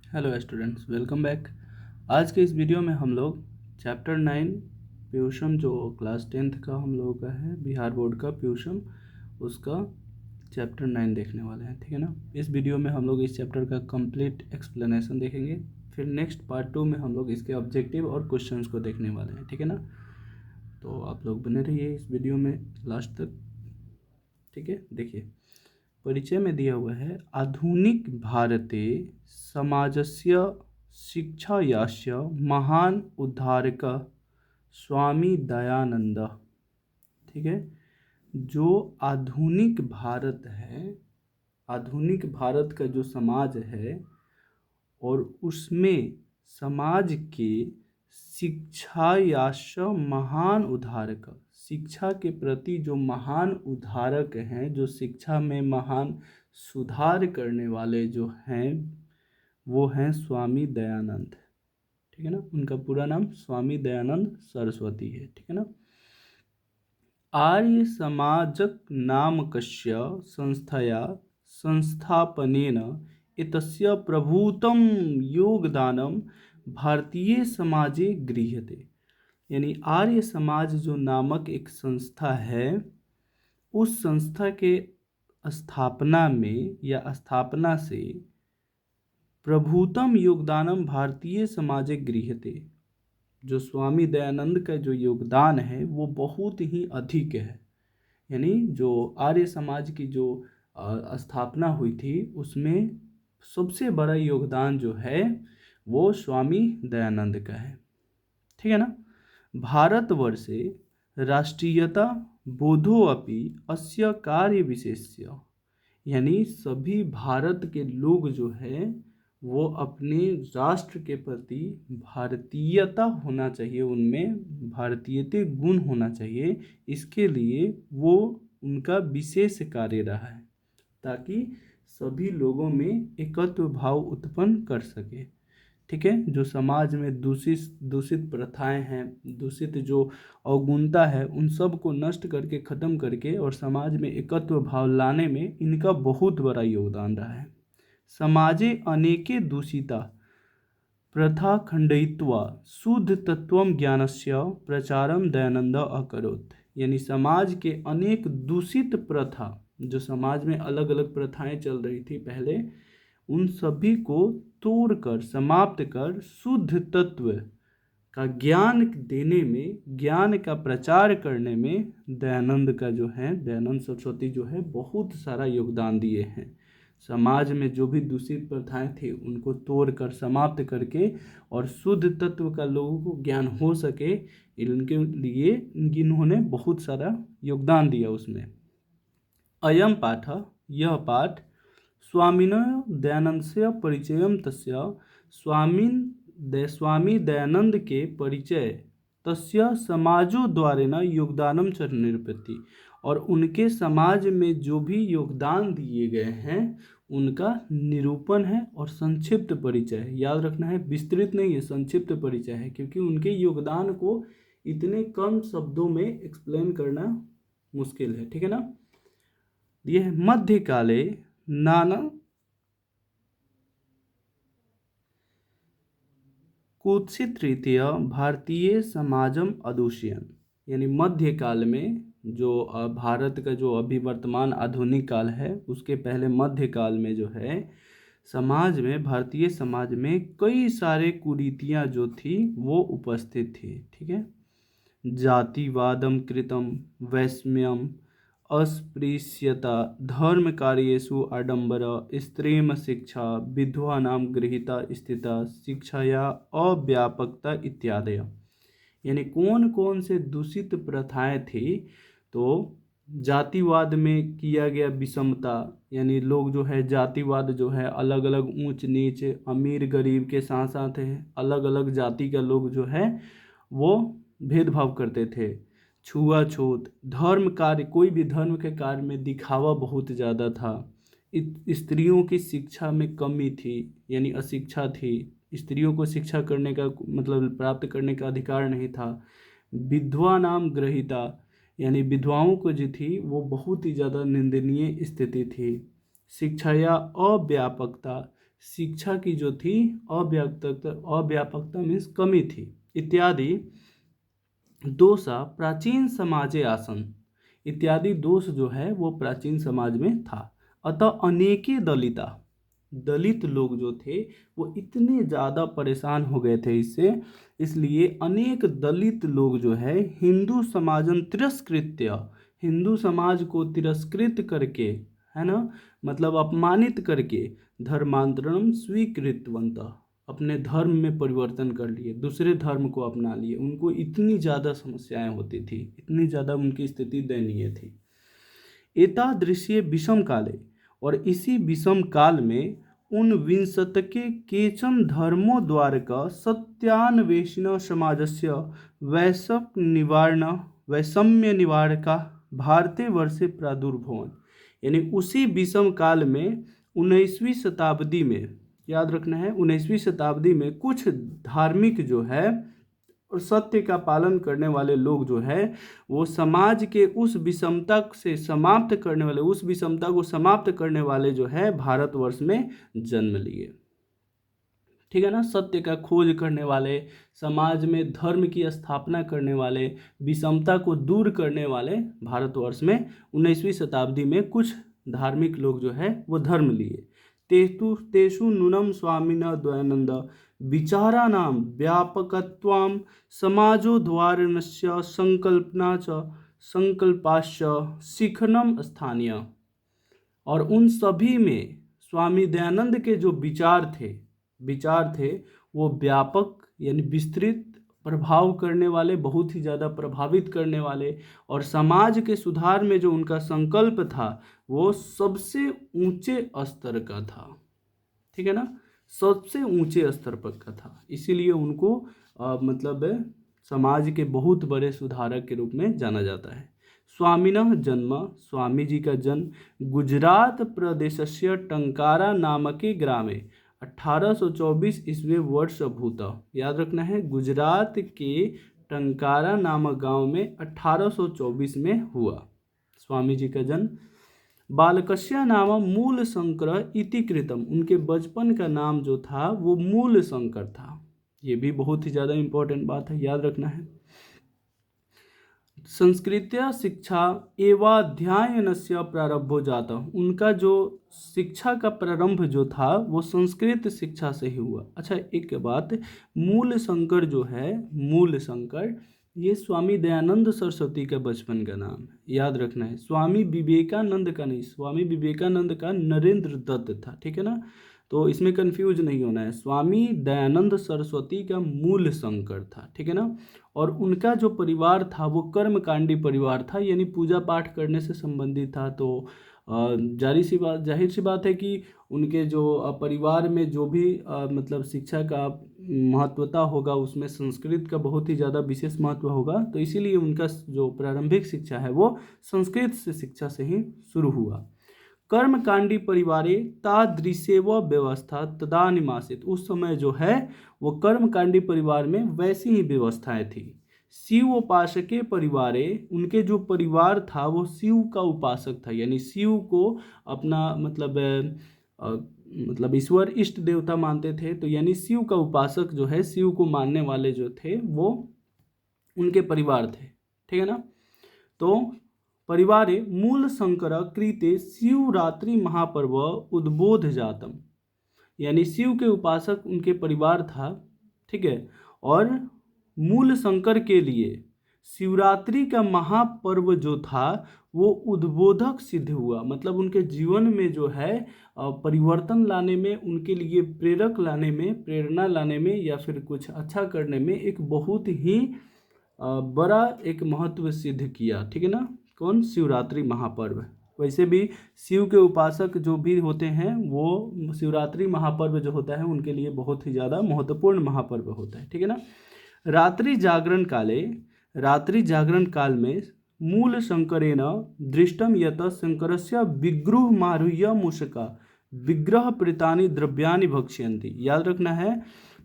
Hello students, welcome back. आज के इस वीडियो में हम लोग चैप्टर 9 प्यूषम जो क्लास 10th का हम लोगों का है, बिहार बोर्ड का प्यूषम, उसका चैप्टर 9 देखने वाले हैं। ठीक है ना। इस वीडियो में हम लोग इस चैप्टर का कंप्लीट एक्सप्लेनेशन देखेंगे। फिर नेक्स्ट पार्ट 2 में हम लोग इसके ऑब्जेक्टिव और क्वेश्चंस को देखने वाले हैं। ठीक है ना। तो आप लोग बने रहिए इस वीडियो में लास्ट तक। ठीक है। देखिए, परिचय में दिया हुआ है आधुनिक भारते समाजस्य शिक्षायास्य महान उद्धारक स्वामी दयानंद। ठीक है। जो आधुनिक भारत है, आधुनिक भारत का जो समाज है और उसमें समाज के शिक्षायास्य महान उद्धारक, शिक्षा के प्रति जो महान उद्धारक हैं, जो शिक्षा में महान सुधार करने वाले जो हैं, वो हैं स्वामी दयानंद। ठीक है ना। उनका पूरा नाम स्वामी दयानंद सरस्वती है। ठीक है ना। आर्य समाजक नामकस्य संस्थया संस्थापनेन एतस्य प्रभूतं योगदानं भारतीय समाजे गृह्यते। यानी आर्य समाज जो नामक एक संस्था है, उस संस्था के स्थापना में या स्थापना से प्रभूतम योगदानम भारतीय समाजे गृह्यते, जो स्वामी दयानंद का जो योगदान है वो बहुत ही अधिक है। यानी जो आर्य समाज की जो स्थापना हुई थी, उसमें सबसे बड़ा योगदान जो है वो स्वामी दयानंद का है। ठीक है ना। भारतवर्षे राष्ट्रीयता बोधो अपि अस्य कार्य विशेष्य। यानी सभी भारत के लोग जो है वो अपने राष्ट्र के प्रति भारतीयता होना चाहिए, उनमें भारतीयते गुण होना चाहिए। इसके लिए वो उनका विशेष कार्य रहा है, ताकि सभी लोगों में एकत्व भाव उत्पन्न कर सके। ठीक है। जो समाज में दूषित प्रथाएं हैं, दूषित जो अवगुणता है, उन सब को नष्ट करके, ख़त्म करके और समाज में एकत्व भाव लाने में इनका बहुत बड़ा योगदान रहा है। समाजे अनेके दूषिता प्रथा खंडयित्वा शुद्ध तत्वम ज्ञानस्य प्रचारम दयानंद अकरोत्। यानी समाज के अनेक दूषित प्रथा, जो समाज में अलग अलग प्रथाएं चल रही थी पहले, उन सभी को तोड़कर, समाप्त कर, शुद्ध तत्व का ज्ञान देने में, ज्ञान का प्रचार करने में दयानंद का जो है, दयानंद सरस्वती जो है, बहुत सारा योगदान दिए हैं। समाज में जो भी दूषित प्रथाएं थी उनको तोड़कर, समाप्त करके और शुद्ध तत्व का लोगों को ज्ञान हो सके, इनके लिए इन्होंने बहुत सारा योगदान दिया उसमें। अयम पाठ, यह पाठ स्वामिनः दयानंदस्य परिचयम तस्य, स्वामी दयानंद के परिचय, तस्य समाजो द्वारेण योगदानम च निरूपयति। और उनके समाज में जो भी योगदान दिए गए हैं उनका निरूपण है और संक्षिप्त परिचय है। याद रखना है, विस्तृत नहीं है, संक्षिप्त परिचय है, क्योंकि उनके योगदान को इतने कम शब्दों में एक्सप्लेन करना मुश्किल है। ठीक है ना। ये है मध्यकाले नाना कुत्सित रीत्या भारतीय समाजम अदूषयन। यानी मध्यकाल में जो भारत का जो अभी वर्तमान आधुनिक काल है, उसके पहले मध्यकाल में जो है समाज में, भारतीय समाज में कई सारे कुरीतियाँ जो थी वो उपस्थित थी। ठीक है। जातिवादम कृतम, वैषम्यम, अस्पृश्यता, धर्म कार्येषु आडंबर, स्त्रीम शिक्षा, विधवानाम गृहीता स्थिता, शिक्षाया अव्यापकता इत्यादि। यानी कौन कौन से दूषित प्रथाएं थी, तो जातिवाद में किया गया विषमता, यानी लोग जो है जातिवाद जो है, अलग अलग ऊंच नीच, अमीर गरीब के साथ साथ है अलग अलग जाति का लोग जो है वो भेदभाव करते थे। छुआछूत, धर्म कार्य, कोई भी धर्म के कार्य में दिखावा बहुत ज़्यादा था। स्त्रियों की शिक्षा में कमी थी, यानी अशिक्षा थी, स्त्रियों को शिक्षा करने का मतलब प्राप्त करने का अधिकार नहीं था। विधवा नाम ग्रहिता, यानी विधवाओं को जो थी वो बहुत ही ज़्यादा निंदनीय स्थिति थी। शिक्षा या अव्यापकता, शिक्षा की जो थी अव्यापकता मीन्स कमी थी इत्यादि दोषा प्राचीन समाजे आसन, इत्यादि दोष जो है वो प्राचीन समाज में था। अतः अनेके दलित लोग जो थे वो इतने ज़्यादा परेशान हो गए थे इससे, इसलिए अनेक दलित लोग जो है हिंदू समाजन तिरस्कृत्य, हिंदू समाज को तिरस्कृत करके, है ना, मतलब अपमानित करके, धर्मांतरणम स्वीकृतवन्तः, अपने धर्म में परिवर्तन कर लिए, दूसरे धर्म को अपना लिए। उनको इतनी ज़्यादा समस्याएं होती थी, इतनी ज़्यादा उनकी स्थिति दयनीय थी। एतादृश्य विषम काले, और इसी विषम काल में उन विंशतके केचन धर्मो द्वारक सत्यान्वेषिण समाजस्य वैषम्य निवारका भारते वर्षे प्रादुर्भवन, यानी उसी विषम काल में 19वीं शताब्दी में, याद रखना है 19वीं शताब्दी में कुछ धार्मिक जो है और सत्य का पालन करने वाले लोग जो है वो समाज के उस विषमता से समाप्त करने वाले, उस विषमता को समाप्त करने वाले जो है भारतवर्ष में जन्म लिए। ठीक है ना, सत्य का खोज करने वाले, समाज में धर्म की स्थापना करने वाले, विषमता को दूर करने वाले भारतवर्ष में 19वीं शताब्दी में कुछ धार्मिक लोग जो है वो धर्म लिए। तेषु नूनम स्वामिनः दयानंद विचाराणां व्यापकत्वं समाजोद्धारणस्य संकल्पना च संकल्पाश्च शिखरम स्थानीय, और उन सभी में स्वामी दयानंद के जो विचार थे वो व्यापक यानी विस्तृत, प्रभाव करने वाले, बहुत ही ज़्यादा प्रभावित करने वाले, और समाज के सुधार में जो उनका संकल्प था वो सबसे ऊंचे स्तर का था। ठीक है ना, सबसे ऊंचे स्तर पर का था, इसीलिए उनको मतलब समाज के बहुत बड़े सुधारक के रूप में जाना जाता है। स्वामिनः जन्म, स्वामी जी का जन्म गुजरात प्रदेशस्य टंकारा नामके ग्रामे 1824 ईस्वी वर्ष अभूत, याद रखना है गुजरात के टंकारा नामक गांव में 1824 में हुआ स्वामी जी का जन्म। बालकस्य नाम मूल शंकर इति कृतम, उनके बचपन का नाम जो था वो मूल शंकर था। ये भी बहुत ही ज़्यादा इम्पोर्टेंट बात है, याद रखना है। संस्कृत्या शिक्षा एवाध्ययनस्य प्रारंभो जाता, उनका जो शिक्षा का प्रारंभ जो था वो संस्कृत शिक्षा से ही हुआ। अच्छा एक बात, मूल शंकर जो है, मूल शंकर ये स्वामी दयानंद सरस्वती का बचपन का नाम है, याद रखना है। स्वामी विवेकानंद का नहीं, स्वामी विवेकानंद का नरेंद्र दत्त था। ठीक है ना, तो इसमें कंफ्यूज नहीं होना है। स्वामी दयानंद सरस्वती का मूल शंकर था। ठीक है ना, और उनका जो परिवार था वो कर्मकांडी परिवार था, यानी पूजा पाठ करने से संबंधित था। तो जाहिर सी बात है कि उनके जो परिवार में जो भी मतलब शिक्षा का महत्वता होगा उसमें संस्कृत का बहुत ही ज़्यादा विशेष महत्व होगा। तो इसीलिए उनका जो प्रारंभिक शिक्षा है वो संस्कृत से शिक्षा से ही शुरू हुआ। कर्मकांडी परिवारे तादृशेव व्यवस्था तदानिमासित, उस समय जो है वो कर्मकांडी परिवार में वैसी ही व्यवस्थाएं थी। शिव उपासके परिवारे, उनके जो परिवार था वो शिव का उपासक था, यानी शिव को अपना मतलब ईश्वर इष्ट देवता मानते थे। तो यानी शिव का उपासक जो है, शिव को मानने वाले जो थे वो उनके परिवार थे। ठीक है ना, तो परिवारे मूल शंकर कृते शिवरात्रि महापर्व उद्बोध जातम, यानी शिव के उपासक उनके परिवार था। ठीक है, और मूल शंकर के लिए शिवरात्रि का महापर्व जो था वो उद्बोधक सिद्ध हुआ, मतलब उनके जीवन में जो है परिवर्तन लाने में, उनके लिए प्रेरक लाने में, प्रेरणा लाने में, या फिर कुछ अच्छा करने में एक बहुत ही बड़ा एक महत्व सिद्ध किया। ठीक है ना, कौन? शिवरात्रि महापर्व। वैसे भी शिव के उपासक जो भी होते हैं वो शिवरात्रि महापर्व जो होता है उनके लिए बहुत ही ज़्यादा महत्वपूर्ण महापर्व होता है। ठीक है ना, रात्रि जागरण काल में मूल शंकरेण दृष्टम यत शंकरस्य विग्रह मारुह्य मूषका विग्रह प्रीतानि द्रव्यानि भक्ष्यन्ति। याद रखना है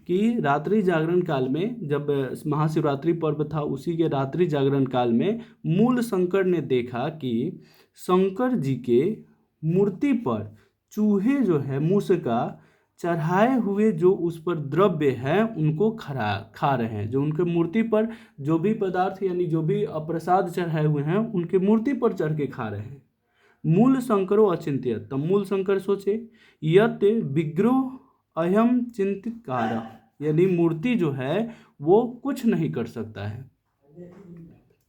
कि रात्रि जागरण काल में, जब महाशिवरात्रि पर्व था उसी के रात्रि जागरण काल में मूल शंकर ने देखा कि शंकर जी के मूर्ति पर चूहे जो है मूषका चढ़ाए हुए जो उस पर द्रव्य है उनको खा रहे हैं। जो उनके मूर्ति पर जो भी पदार्थ यानी जो भी प्रसाद चढ़ाए हुए हैं उनके मूर्ति पर चढ़ के खा रहे हैं। मूल शंकरो अचिंत्य, तब मूल शंकर सोचे यत विग्रह अयम चिंतित कार, यानी मूर्ति जो है वो कुछ नहीं कर सकता है।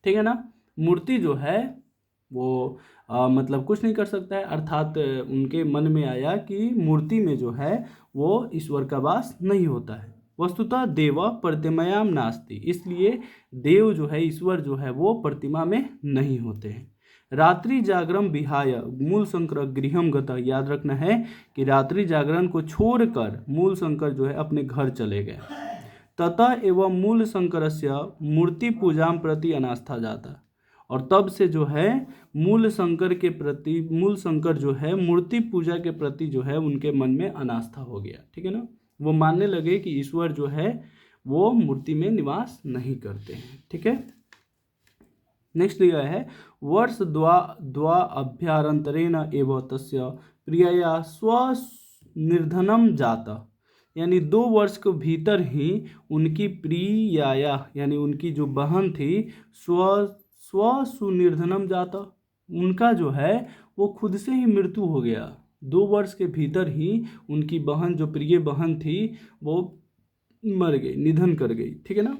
ठीक है ना, मूर्ति जो है वो मतलब कुछ नहीं कर सकता है, अर्थात उनके मन में आया कि मूर्ति में जो है वो ईश्वर का वास नहीं होता है। वस्तुतः देव प्रतिमयाम नास्ति, इसलिए देव जो है ईश्वर जो है वो प्रतिमा में नहीं होते हैं। रात्रि जागरण विहाय मूल शंकर गृहम गतः, याद रखना है कि रात्रि जागरण को छोड़कर मूल शंकर जो है अपने घर चले गए। ततः एवं मूल शंकरस्य मूर्ति पूजा प्रति अनास्था जाता, और तब से जो है मूल शंकर के प्रति, मूल शंकर जो है मूर्ति पूजा के प्रति जो है उनके मन में अनास्था हो गया। ठीक है ना, वो मानने लगे कि ईश्वर जो है वो मूर्ति में निवास नहीं करते हैं। ठीक है, नेक्स्ट दिया है वर्ष द्वा अभ्यारंतरेण एवं तस्य प्रियया स्वनिर्धनम जाता, यानी 2 वर्ष के भीतर ही उनकी प्रिया यानी उनकी जो बहन थी सुनिर्धनम जाता, उनका जो है वो खुद से ही मृत्यु हो गया। 2 वर्ष के भीतर ही उनकी बहन, जो प्रिय बहन थी, वो मर गई, निधन कर गई। ठीक है ना,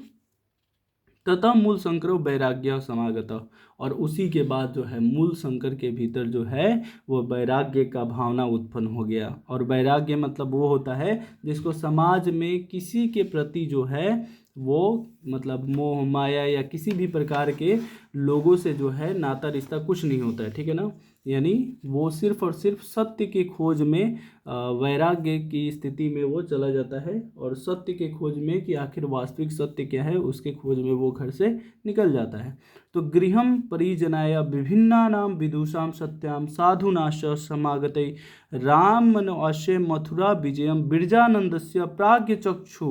तथा मूल शंकर वैराग्य समागत, और उसी के बाद जो है मूल शंकर के भीतर जो है वो वैराग्य का भावना उत्पन्न हो गया। और वैराग्य मतलब वो होता है जिसको समाज में किसी के प्रति जो है वो मतलब मोह माया या किसी भी प्रकार के लोगों से जो है नाता रिश्ता कुछ नहीं होता है। ठीक है ना, यानी वो सिर्फ और सिर्फ सत्य की खोज में, वैराग्य की स्थिति में वो चला जाता है, और सत्य के खोज में कि आखिर वास्तविक सत्य क्या है उसके खोज में वो घर से निकल जाता है। तो गृहम परिजनाय विभिन्नानां विदुषां सत्यां साधुनाश्च समागतै रामनवस्य मथुरा विजयं बिरजानंदस्य प्राज्ञचक्षु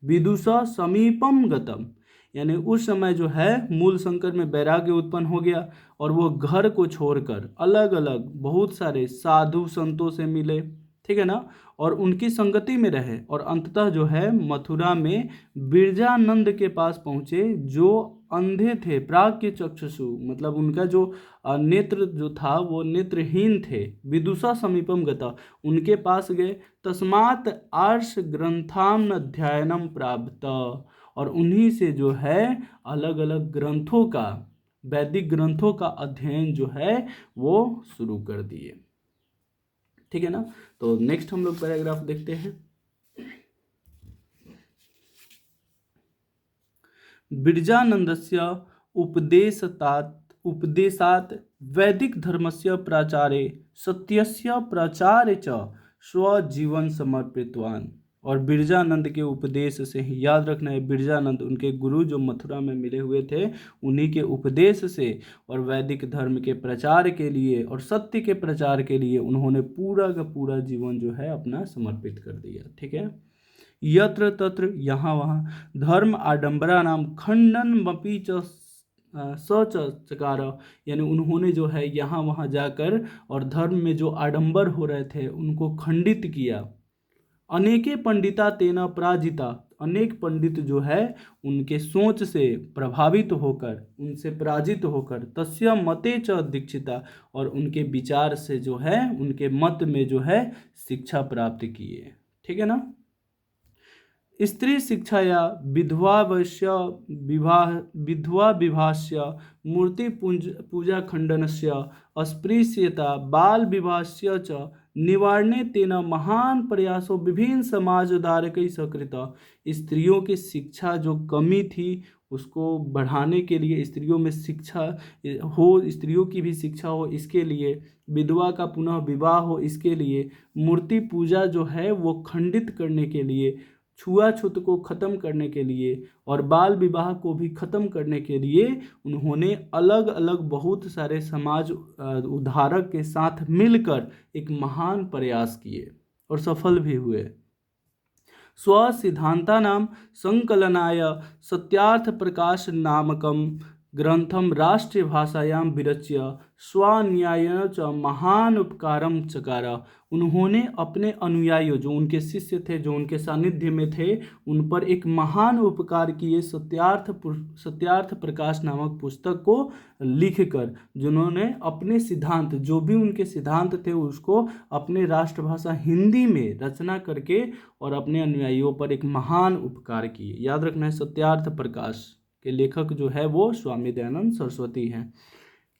विदुषा समीपम गतम, यानी उस समय जो है मूल शंकर में वैराग्य उत्पन्न हो गया और वो घर को छोड़कर अलग अलग बहुत सारे साधु संतों से मिले। ठीक है ना, और उनकी संगति में रहे, और अंततः जो है मथुरा में बिरजानंद के पास पहुँचे जो अंधे थे, प्राज्ञ चक्षुषु, मतलब उनका जो नेत्र जो था वो नेत्रहीन थे। विदुषा समीपम गता, उनके पास गए। तस्मात् आर्ष ग्रंथाम अध्ययनम प्राप्त, और उन्हीं से जो है अलग अलग ग्रंथों का, वैदिक ग्रंथों का अध्ययन जो है वो शुरू कर दिए। ठीक है ना, तो नेक्स्ट हम लोग पैराग्राफ देखते हैं। बिरजानंदस्य उपदेशात् वैदिक धर्मस्य प्राचारे सत्यस्य प्राचारे च स्वजीवन समर्पितवान, और बिरजानंद के उपदेश से ही, याद रखना है बिरजानंद उनके गुरु जो मथुरा में मिले हुए थे, उन्हीं के उपदेश से और वैदिक धर्म के प्रचार के लिए और सत्य के प्रचार के लिए उन्होंने पूरा का पूरा जीवन जो है अपना समर्पित कर दिया। ठीक है, यत्र तत्र यहाँ वहाँ धर्म आडंबरा नाम खंडन मपी च चकार, यानी उन्होंने जो है यहाँ वहाँ जाकर और धर्म में जो आडंबर हो रहे थे उनको खंडित किया। अनेके पंडिता तेना पराजिता, अनेक पंडित जो है उनके सोच से प्रभावित होकर, उनसे पराजित होकर, तस्य मते च दीक्षिता, और उनके विचार से जो है उनके मत में जो है शिक्षा प्राप्त किए। ठीक है ना, स्त्री शिक्षाया विधवा विवाहस्य मूर्ति पूजा खंडनस्य अस्पृश्यता बाल विवाहस्य च निवारणे तेन महान प्रयासों विभिन्न समाज उदारकई सकृत, स्त्रियों की शिक्षा जो कमी थी उसको बढ़ाने के लिए, स्त्रियों में शिक्षा हो, स्त्रियों की भी शिक्षा हो, इसके लिए विधवा का पुनः विवाह हो, इसके लिए मूर्ति पूजा जो है वो खंडित करने के लिए, छुआछूत को ख़त्म करने के लिए और बाल विवाह को भी ख़त्म करने के लिए उन्होंने अलग अलग बहुत सारे समाज उद्धारक के साथ मिलकर एक महान प्रयास किए और सफल भी हुए। स्वसिद्धान्तानां संकलनाय सत्यार्थ प्रकाश नामकं ग्रंथम राष्ट्रभाषायां विरच्य स्वान्यायेन च महान उपकारम चकार। उन्होंने अपने अनुयायियों, जो उनके शिष्य थे, जो उनके सानिध्य में थे, उन पर एक महान उपकार किए सत्यार्थ प्रकाश नामक पुस्तक को लिखकर, जिन्होंने अपने सिद्धांत, जो भी उनके सिद्धांत थे, उसको अपने राष्ट्रभाषा हिंदी में रचना करके और अपने अनुयायियों पर एक महान उपकार किए। याद रखना है, सत्यार्थ प्रकाश के लेखक जो है वो स्वामी दयानंद सरस्वती हैं।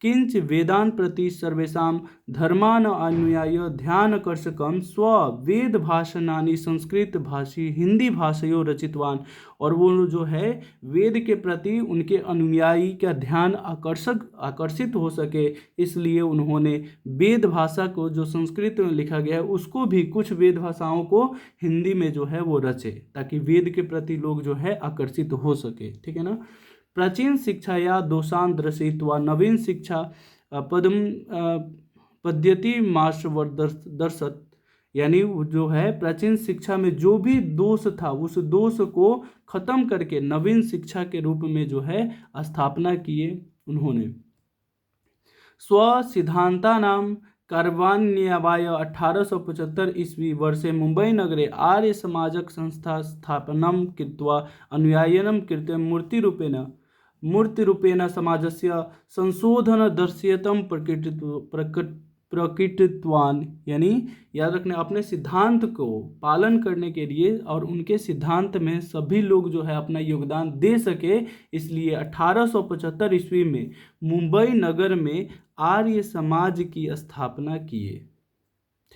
किंच वेदांत प्रति सर्वेषां धर्मान अनुयायी ध्यानकर्षकं स्व वेद भाषणानि संस्कृत भाषी हिंदी भाषयो रचितवान। और वो जो है वेद के प्रति उनके अनुयायी का ध्यान आकर्षित हो सके, इसलिए उन्होंने वेद भाषा को, जो संस्कृत में लिखा गया है, उसको भी, कुछ वेद भाषाओं को हिंदी में जो है वो रचे, ताकि वेद के प्रति लोग जो है आकर्षित हो सके। ठीक है ना। प्राचीन शिक्षा या दोषान दर्शयित्वा नवीन शिक्षा पद्धति मार्शवर्दर्शत। यानी जो है प्राचीन शिक्षा में जो भी दोष था, उस दोष को खत्म करके नवीन शिक्षा के रूप में जो है स्थापना किए उन्होंने। स्व सिद्धांतानां कार्यान्वयनाय 1875 ईस्वी वर्षे मुंबई नगरे आर्य समाजक संस्था स्थापनं कृत्वा अनुयायिनं कृते मूर्तिरूपेण समाजस्य संशोधनदर्शयतं प्रकटितवान। यानी याद रखने, अपने सिद्धांत को पालन करने के लिए और उनके सिद्धांत में सभी लोग जो है अपना योगदान दे सके, इसलिए 1875 ईस्वी में मुंबई नगर में आर्य समाज की स्थापना किए।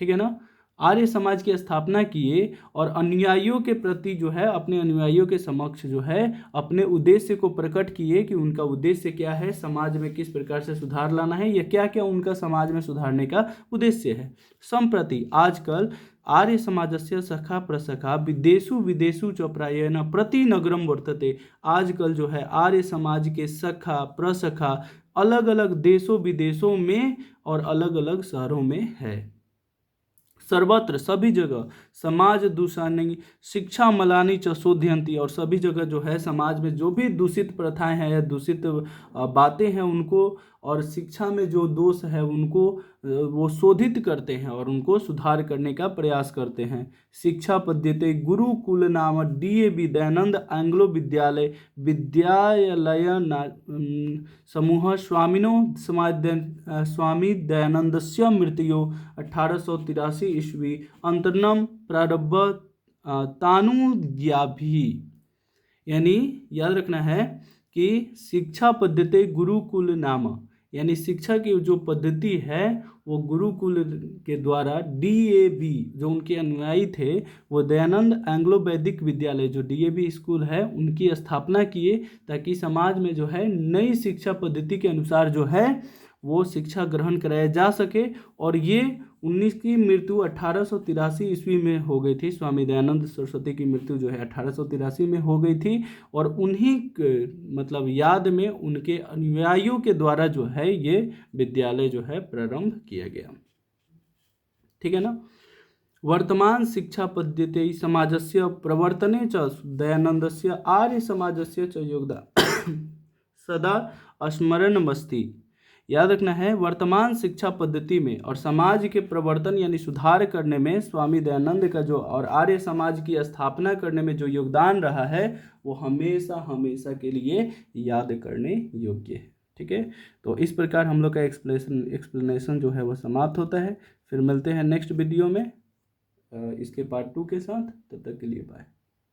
ठीक है ना। आर्य समाज की स्थापना किए और अनुयायियों के प्रति जो है, अपने अनुयायियों के समक्ष जो है अपने उद्देश्य को प्रकट किए कि उनका उद्देश्य क्या है, समाज में किस प्रकार से सुधार लाना है, या क्या क्या उनका समाज में सुधारने का उद्देश्य है। संप्रति आजकल आर्य समाजस्य शाखा प्रशाखा विदेशु च प्रायेण प्रति नगरम वर्तते। आजकल जो है आर्य समाज के शाखा प्रशाखा अलग अलग देशों विदेशों में और अलग अलग शहरों में है। सर्वत्र, सभी जगह समाज दूषानि शिक्षा मलानि च शोधयन्ति। और सभी जगह जो है समाज में जो भी दूषित प्रथाएं हैं या दूषित बातें हैं, उनको, और शिक्षा में जो दोष है उनको वो शोधित करते हैं और उनको सुधार करने का प्रयास करते हैं। शिक्षा पद्धति गुरुकुल नाम DAV दयानंद एंग्लो विद्यालय समूह स्वामी दयानंदस्य मृत्यो 1883 ईस्वी अंतरनम प्रारंभ तानुज्ञाभी। यानी याद रखना है कि शिक्षा पद्धति गुरुकुल नाम, यानी शिक्षा की जो पद्धति है वो गुरुकुल के द्वारा DAV, जो उनके अनुयायी थे, वो दयानंद एंग्लो वैदिक विद्यालय, जो DAV स्कूल है, उनकी स्थापना किए, ताकि समाज में जो है नई शिक्षा पद्धति के अनुसार जो है वो शिक्षा ग्रहण कराया जा सके। और ये 19 की मृत्यु 1883 ईस्वी में हो गई थी। स्वामी दयानंद सरस्वती की मृत्यु जो है 1883 में हो गई थी, और उन्हीं मतलब याद में उनके अनुयायियों के द्वारा जो है ये विद्यालय जो है प्रारंभ किया गया। ठीक है ना। वर्तमान शिक्षा पद्धति समाजस्य प्रवर्तने च दयानंदस्य आर्य समाजस्य च योगदान सदा स्मरणमस्ति। याद रखना है, वर्तमान शिक्षा पद्धति में और समाज के प्रवर्तन यानी सुधार करने में स्वामी दयानंद का जो और आर्य समाज की स्थापना करने में जो योगदान रहा है, वो हमेशा हमेशा के लिए याद करने योग्य है। ठीक है। तो इस प्रकार हम लोग का एक्सप्लेनेशन जो है वो समाप्त होता है। फिर मिलते हैं नेक्स्ट वीडियो में इसके पार्ट 2 के साथ। तब तक के लिए बाय।